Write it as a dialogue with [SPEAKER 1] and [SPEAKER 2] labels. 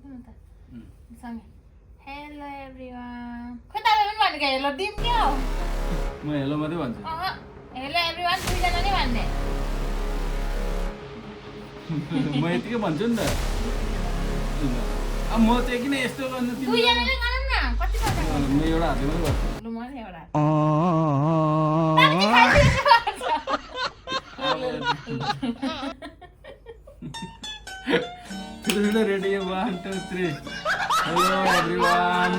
[SPEAKER 1] सांग hello everyone खै तपाईँ पनि भनेको हेलो दिम क्या हो
[SPEAKER 2] म हेलो मात्रै भन्छु
[SPEAKER 1] हेलो एभ्रिवान दुईजना नै भन्ने
[SPEAKER 2] म यतिकै भन्छु नि त अब म चाहिँ किन यस्तो गर्नु
[SPEAKER 1] दुईजनाले गरौँ न कति पर्छ
[SPEAKER 2] म एउटा हातले मात्रै गर्छु
[SPEAKER 1] लु म नि एउटा
[SPEAKER 2] ठुलो ठुलो रेडी 1 2 3 हेलो एभ्रिवान